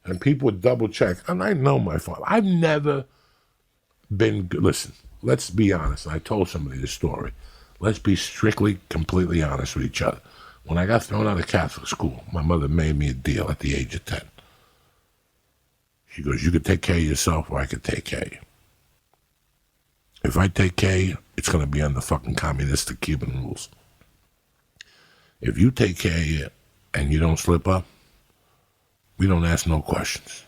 And people would double check. And I know my father. I've never been good. Listen, let's be honest. I told somebody this story. Let's be strictly, completely honest with each other. When I got thrown out of Catholic school, my mother made me a deal at the age of 10. She goes, you could take care of yourself or I could take care of you. If I take care of you, it's going to be under fucking communistic Cuban rules. If you take care of you and you don't slip up, we don't ask no questions.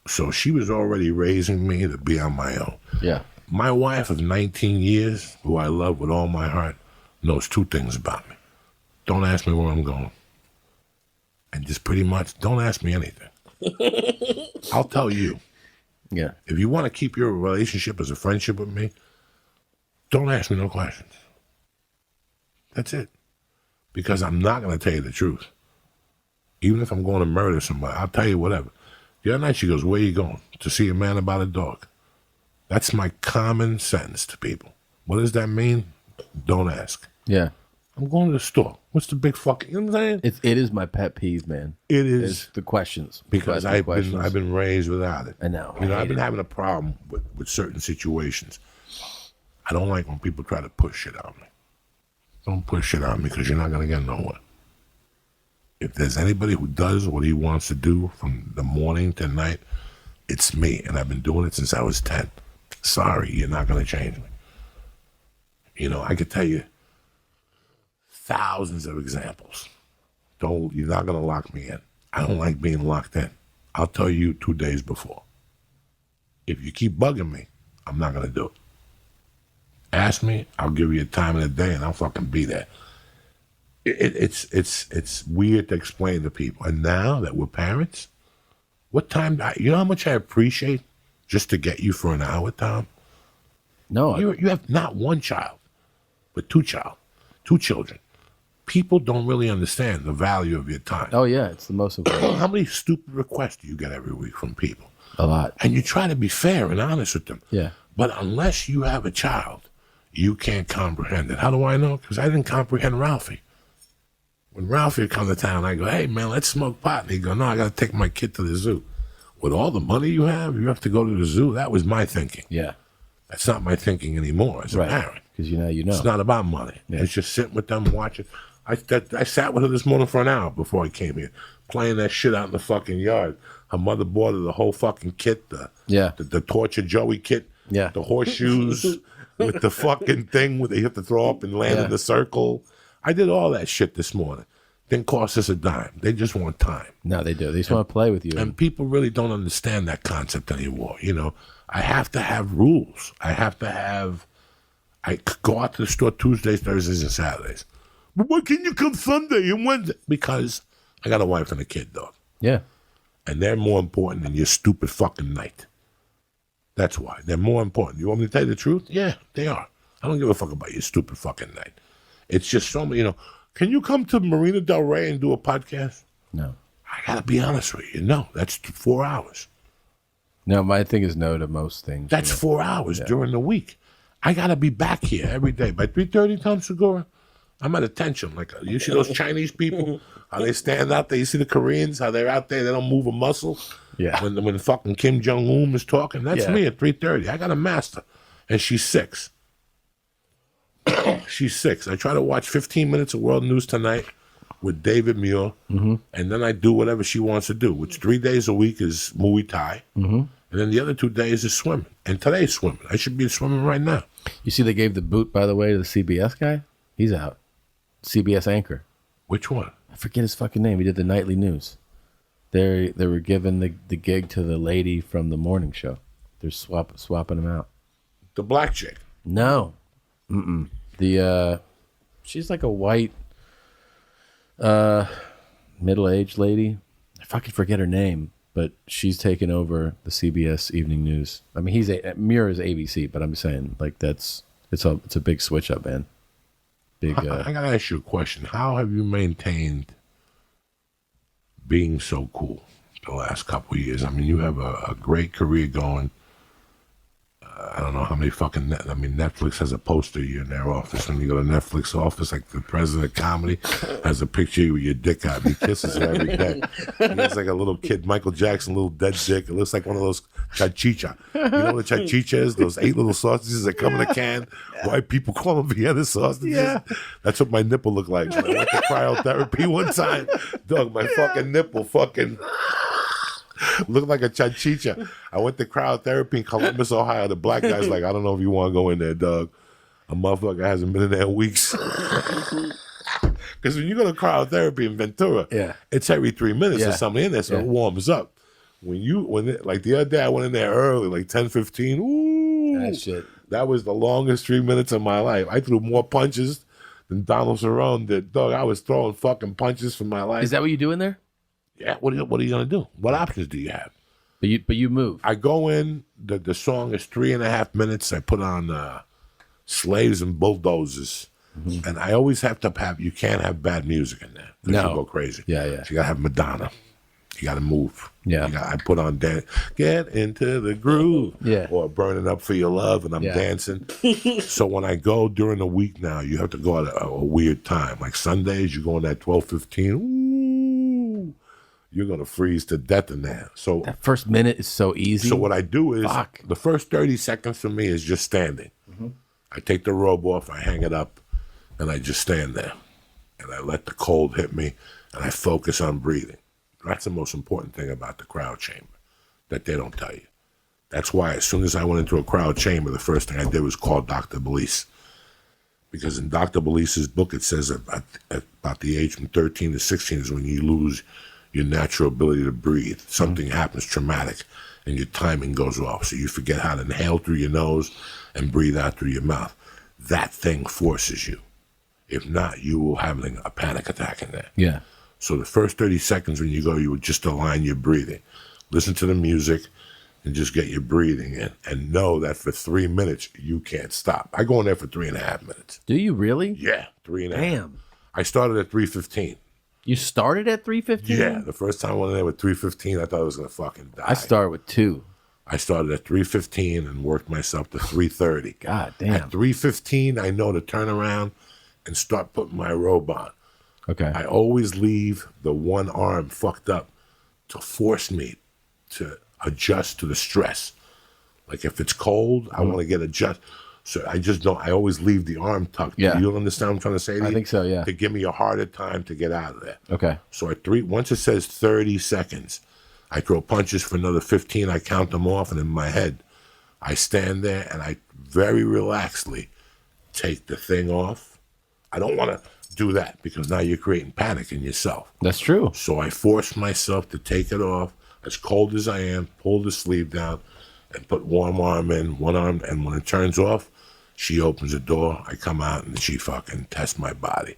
So she was already raising me to be on my own. Yeah. My wife of 19 years, who I love with all my heart, knows two things about me. Don't ask me where I'm going. And just pretty much don't ask me anything. I'll tell you. Yeah. If you want to keep your relationship as a friendship with me, don't ask me no questions. That's it. Because I'm not going to tell you the truth. Even if I'm going to murder somebody, I'll tell you whatever. The other night she goes, where are you going? To see a man about a dog. That's my common sentence to people. What does that mean? Don't ask. Yeah. I'm going to the store. What's the big fucking, you know what I'm saying? It is my pet peeve, man. It is. It's the questions. Because I've been raised without it. I know. You know, I've been having a problem with certain situations. I don't like when people try to push shit on me. Don't push shit on me because you're not going to get nowhere. If there's anybody who does what he wants to do from the morning to night, it's me. And I've been doing it since I was 10. Sorry, you're not going to change me. You know, I could tell you thousands of examples. You're not going to lock me in. I don't like being locked in. I'll tell you 2 days before. If you keep bugging me, I'm not going to do it. Ask me, I'll give you a time of the day and I'll fucking be there. It's weird to explain to people. And now that we're parents, what time, you know how much I appreciate just to get you for an hour, Tom? No. You have not one child, but two children. People don't really understand the value of your time. Oh, yeah, it's the most important. How many stupid requests do you get every week from people? A lot. And you try to be fair and honest with them. Yeah. But unless you have a child, you can't comprehend it. How do I know? Because I didn't comprehend Ralphie. When Ralphie would come to town, I go, hey, man, let's smoke pot. And he'd go, no, I got to take my kid to the zoo. With all the money you have to go to the zoo. That was my thinking. Yeah. That's not my thinking anymore as a parent. Because you know. It's not about money. Yeah. It's just sitting with them, watching. I sat with her this morning for an hour before I came here, playing that shit out in the fucking yard. Her mother bought her the whole fucking kit, the Torture Joey kit, the horseshoes with the fucking thing where they have to throw up and land in the circle. I did all that shit this morning. Didn't cost us a dime. They just want time. No, they do. They just want to play with you. And people really don't understand that concept anymore. You know, I have to have rules. I go out to the store Tuesdays, Thursdays, and Saturdays. But why can't you come Sunday and Wednesday? Because I got a wife and a kid, dog. Yeah. And they're more important than your stupid fucking night. That's why. They're more important. You want me to tell you the truth? Yeah, they are. I don't give a fuck about your stupid fucking night. It's just so many, can you come to Marina Del Rey and do a podcast? No. I got to be honest with you. No, that's 4 hours. No, my thing is no to most things. That's 4 hours during the week. I got to be back here every day. By 3:30, Tom Segura, I'm at attention. Like, you see those Chinese people, how they stand out there? You see the Koreans, how they're out there, they don't move a muscle? Yeah. When fucking Kim Jong-un is talking, that's me at 3:30. I got a master. And she's 6. She's 6. I try to watch 15 minutes of World News Tonight with David Muir, and then I do whatever she wants to do, which 3 days a week is Muay Thai, and then the other 2 days is swimming. And today's swimming. I should be swimming right now. You see they gave the boot, by the way, to the CBS guy? He's out. CBS anchor. Which one? I forget his fucking name. He did the nightly news. They were giving the gig to the lady from the morning show. They're swapping them out. The black chick. No. Mm-mm. She's like a white, middle-aged lady. I fucking forget her name, but she's taken over the CBS Evening News. I mean, Muir is ABC, but I'm saying like it's a big switch up, man. Big. I gotta ask you a question. How have you maintained being so cool the last couple of years? I mean, you have a great career going. I don't know how many fucking. Netflix has a poster of you in their office. When you go to Netflix office, like the president of comedy has a picture of you with your dick out. And he kisses it every day. He looks like a little kid, Michael Jackson, little dead dick. It looks like one of those chachicha. You know what a chachicha is? Those 8 little sausages that come in a can. White people call them Vienna sausages. Yeah. That's what my nipple looked like. When I went to cryotherapy one time, dog, my fucking nipple fucking looked like a chachicha. I went to cryotherapy in Columbus, Ohio. The black guy's like, I don't know if you want to go in there, dog. A motherfucker hasn't been in there in weeks. Because when you go to cryotherapy in Ventura, it's every 3 minutes there's something in there, so it warms up. Like the other day, I went in there early, like 10:15. Ooh, that shit. That was the longest 3 minutes of my life. I threw more punches than Donald Cerrone did. Dog, I was throwing fucking punches for my life. Is that what you do in there? Yeah, what are you gonna do? What options do you have? But you move. I go in. The song is 3.5 minutes. I put on Slaves and Bulldozers, and I always have to have. You can't have bad music in there. No, you go crazy. Yeah. So you gotta have Madonna. You gotta move. Yeah. I put on Get Into the Groove. Yeah. Or Burning Up for Your Love, and I'm dancing. So when I go during the week now, you have to go at a weird time. Like Sundays, you go in at 12:15. Ooh. You're going to freeze to death in there. So that first minute is so easy. So what I do is the first 30 seconds for me is just standing. I take the robe off, I hang it up, and I just stand there. And I let the cold hit me, and I focus on breathing. That's the most important thing about the crowd chamber that they don't tell you. That's why as soon as I went into a crowd chamber, the first thing I did was call Dr. Belize. Because in Dr. Belize's book, it says about the age from 13 to 16 is when you lose your natural ability to breathe. Something happens traumatic and your timing goes off. So you forget how to inhale through your nose and breathe out through your mouth. That thing forces you. If not, you will have a panic attack in there. Yeah. So the first 30 seconds when you go, you would just align your breathing. Listen to the music and just get your breathing in. And know that for 3 minutes, you can't stop. I go in there for 3.5 minutes. Do you really? Yeah, 3.5. Damn. I started at 3:15. You started at 3:15? Yeah, the first time I went in there with 3:15, I thought I was going to fucking die. I started with 2. I started at 3:15 and worked myself to 3:30. God damn. At 3:15, I know to turn around and start putting my robe on. Okay. I always leave the one arm fucked up to force me to adjust to the stress. Like if it's cold, I want to get adjust. So I just don't. I always leave the arm tucked. Yeah. You don't understand what I'm trying to say to you? I think so, yeah. To give me a harder time to get out of there. Okay. So once it says 30 seconds, I throw punches for another 15. I count them off, and in my head, I stand there and I very relaxedly take the thing off. I don't want to do that because now you're creating panic in yourself. That's true. So I force myself to take it off as cold as I am, pull the sleeve down, and put one arm in, one arm, and when it turns off, she opens the door, I come out, and she fucking tests my body.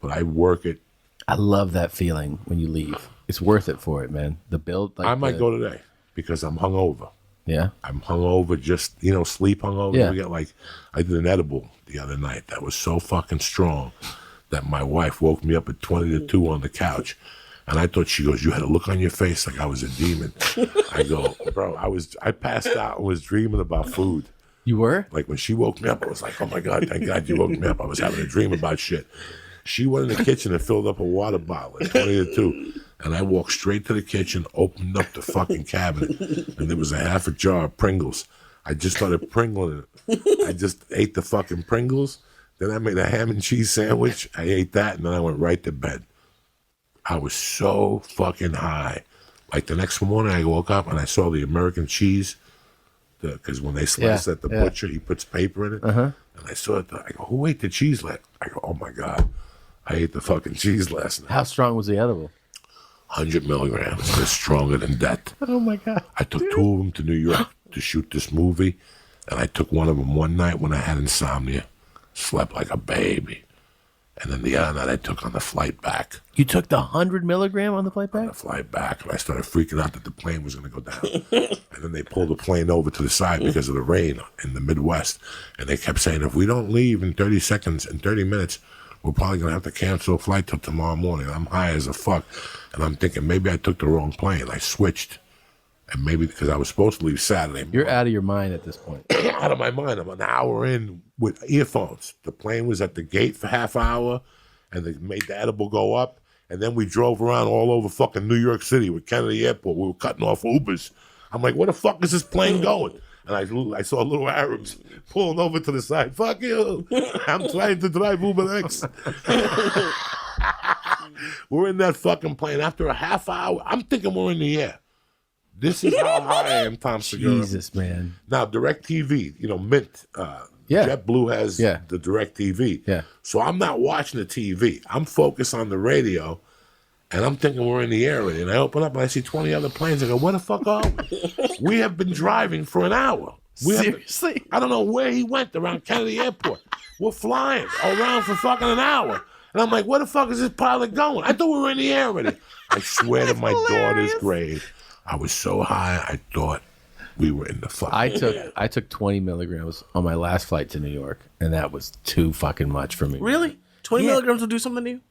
But I work it. I love that feeling when you leave. It's worth it for it, man. The build. Like I might go today because I'm hungover. Yeah? I'm hungover, just, sleep hungover. Yeah. I did an edible the other night that was so fucking strong that my wife woke me up at 20 to 2 on the couch. And I thought, she goes, you had a look on your face like I was a demon. I go, bro, I passed out and was dreaming about food. You were? Like when she woke me up, I was like, oh my God, thank God you woke me up. I was having a dream about shit. She went in the kitchen and filled up a water bottle at 20 to 2. And I walked straight to the kitchen, opened up the fucking cabinet, and there was a half a jar of Pringles. I just started Pringling it. I just ate the fucking Pringles. Then I made a ham and cheese sandwich. I ate that, and then I went right to bed. I was so fucking high. Like the next morning, I woke up and I saw the American cheese. Because when they slice at the butcher, he puts paper in it. And I saw it. I go, who ate the cheese last? I go, oh my God. I ate the fucking cheese last night. How strong was the edible? 100 milligrams. They're stronger than death. Oh my God. I took 2 of them to New York to shoot this movie. And I took one of them one night when I had insomnia. Slept like a baby. And then the other night I took on the flight back. You took the 100 milligram on the flight back? On the flight back. And I started freaking out that the plane was going to go down. And then they pulled the plane over to the side because of the rain in the Midwest. And they kept saying, if we don't leave in 30 seconds, in 30 minutes, we're probably going to have to cancel a flight till tomorrow morning. I'm high as a fuck. And I'm thinking, maybe I took the wrong plane. I switched. And maybe because I was supposed to leave Saturday morning. You're out of your mind at this point. Out of my mind. I'm an hour in with earphones. The plane was at the gate for half hour, and they made the edible go up. And then we drove around all over fucking New York City with Kennedy Airport. We were cutting off Ubers. I'm like, where the fuck is this plane going? And I saw little Arabs pulling over to the side. Fuck you. I'm trying to drive Uber X. We're in that fucking plane. After a half hour, I'm thinking we're in the air. This is how high I am, Tom Segura. Jesus, man. Now, DirecTV, Mint, JetBlue has the DirecTV. Yeah. So I'm not watching the TV. I'm focused on the radio, and I'm thinking we're in the air already. And I open up and I see 20 other planes. I go, where the fuck are we? We have been driving for an hour. Seriously? I don't know where he went around Kennedy Airport. We're flying around for fucking an hour. And I'm like, where the fuck is this pilot going? I thought we were in the air already. I swear to my daughter's grave, I was so high, I thought we were in the fucking air. I took 20 milligrams on my last flight to New York, and that was too fucking much for me. Really? 20 milligrams will do something to you?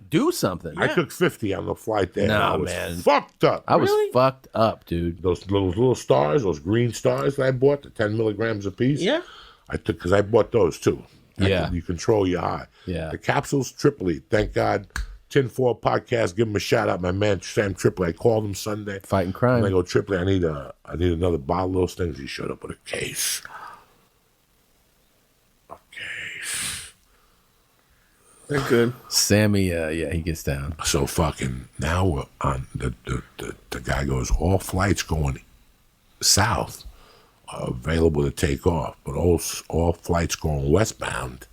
Do something. I took 50 on the flight there. No, I was man. fucked up. I was fucked up, dude. Those little stars, those green stars that I bought, the 10 milligrams a piece. Yeah. I took, because I bought those too. You control your high. Yeah. The capsules, Tripoli. Thank God. Tinfoil Podcast, give him a shout out. My man Sam Tripoli. I called him Sunday. Fighting crime. And I go, Tripoli, I need another bottle of those things. He showed up with a case. They're good. Sammy, he gets down. So fucking now we're on the guy goes, all flights going south are available to take off, but all flights going westbound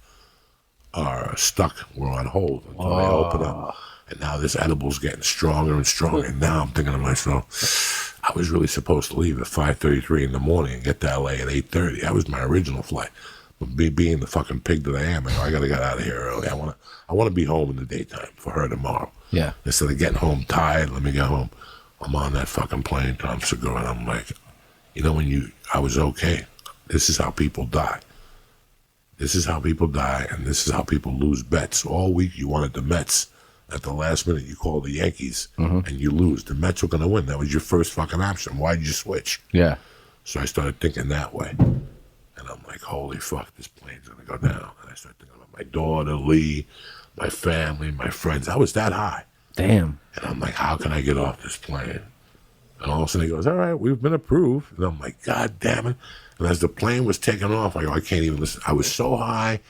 are stuck. We're on hold until they open up. And now this edible's getting stronger and stronger. And now I'm thinking to myself, I was really supposed to leave at 5:33 in the morning and get to LA at 8:30. That was my original flight. But being the fucking pig that I am, I gotta get out of here early. I wanna be home in the daytime for her tomorrow. Yeah. Instead of getting home tired, let me get home. I'm on that fucking plane, Tom Segura, and I'm like, I was okay. This is how people die. This is how people die, and this is how people lose bets. All week you wanted the Mets. At the last minute, you call the Yankees, and you lose. The Mets were going to win. That was your first fucking option. Why'd you switch? Yeah. So I started thinking that way. And I'm like, holy fuck, this plane's going to go down. And I started thinking about my daughter, Lee, my family, my friends. I was that high. Damn. And I'm like, how can I get off this plane? And all of a sudden he goes, all right, we've been approved. And I'm like, God damn it. And as the plane was taking off, I go, I can't even listen. I was so high,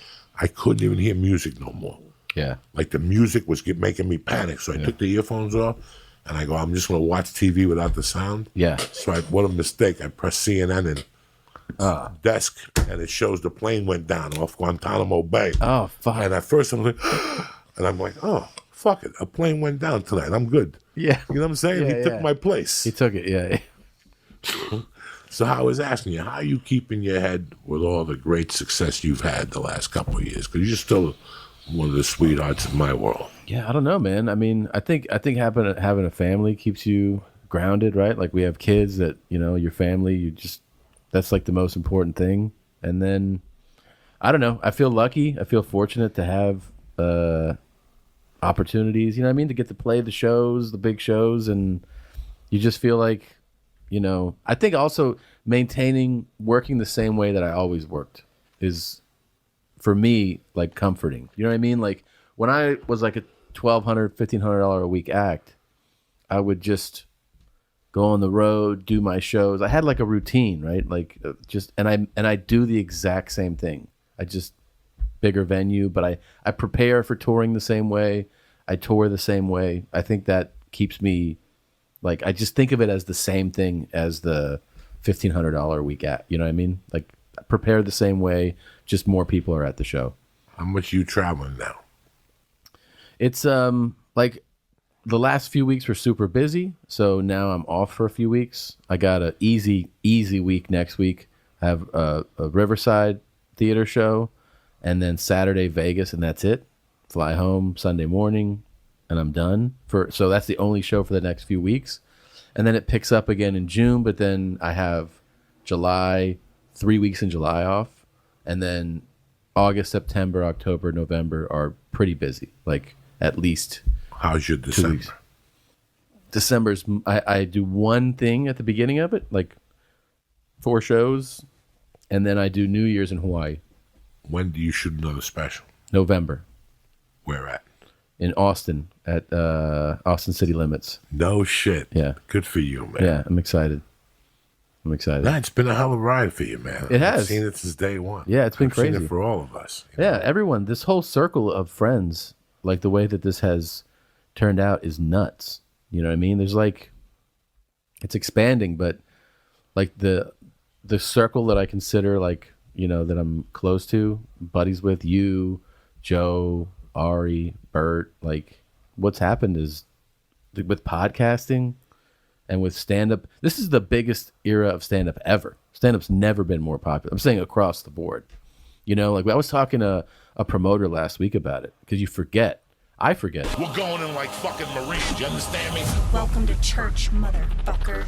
I couldn't even hear music no more. Yeah. Like the music was making me panic. So I took the earphones off and I go, I'm just going to watch TV without the sound. Yeah. So what a mistake. I pressed CNN and desk and it shows the plane went down off Guantanamo Bay. Oh, fuck. And at first I'm like, oh, fuck it. A plane went down tonight. I'm good. Yeah. You know what I'm saying? Yeah, he took my place. He took it, yeah. So I was asking you, how are you keeping your head with all the great success you've had the last couple of years? Because you're still one of the sweethearts of my world. Yeah, I don't know, man. I mean, I think having a family keeps you grounded, right? Like we have kids that, your family, that's like the most important thing. And then, I don't know, I feel lucky. I feel fortunate to have opportunities, to get to play the shows, the big shows. And you just feel like, I think also working the same way that I always worked is, for me, like comforting. You know what I mean? Like when I was like a $1,200, $1,500 a week act, I would just go on the road, do my shows. I had like a routine, right? Like and I do the exact same thing. I just bigger venue, but I prepare for touring the same way. I tour the same way. I think that keeps me like, I just think of it as the same thing as the $1,500 a week act. You know what I mean? Like prepare the same way. Just more people are at the show. How much are you traveling now? It's like the last few weeks were super busy, so now I'm off for a few weeks. I got an easy week next week. I have a Riverside theater show, and then Saturday Vegas, and that's it. Fly home Sunday morning, and I'm done. So that's the only show for the next few weeks, and then it picks up again in June. But then I have July, 3 weeks in July off. And then August, September, October, November are pretty busy. Like at least how's your 2 December? weeks. December's I do one thing at the beginning of it, like 4 shows, and then I do New Year's in Hawaii. When do you shoot another special? November. Where at? In Austin at Austin City Limits. No shit. Yeah. Good for you, man. Yeah, I'm excited. Nah, It's been a hell of a ride for you, man. It has. I've seen it since day one. Yeah, it's been I've seen crazy. it for all of us. Yeah, everyone, this whole circle of friends, like the way that this has turned out is nuts. You know what I mean? There's like, it's expanding, but like the circle that I consider like, you know, that I'm close to, buddies with, you, Joe, Ari, Bert, like what's happened is with podcasting and with stand-up, this is the biggest era of stand-up ever. Stand-up's never been more popular. I'm saying across the board. You know, like I was talking to a promoter last week about it because you forget. I forget. We're going in like fucking Marines, you understand me? Welcome to church, motherfucker.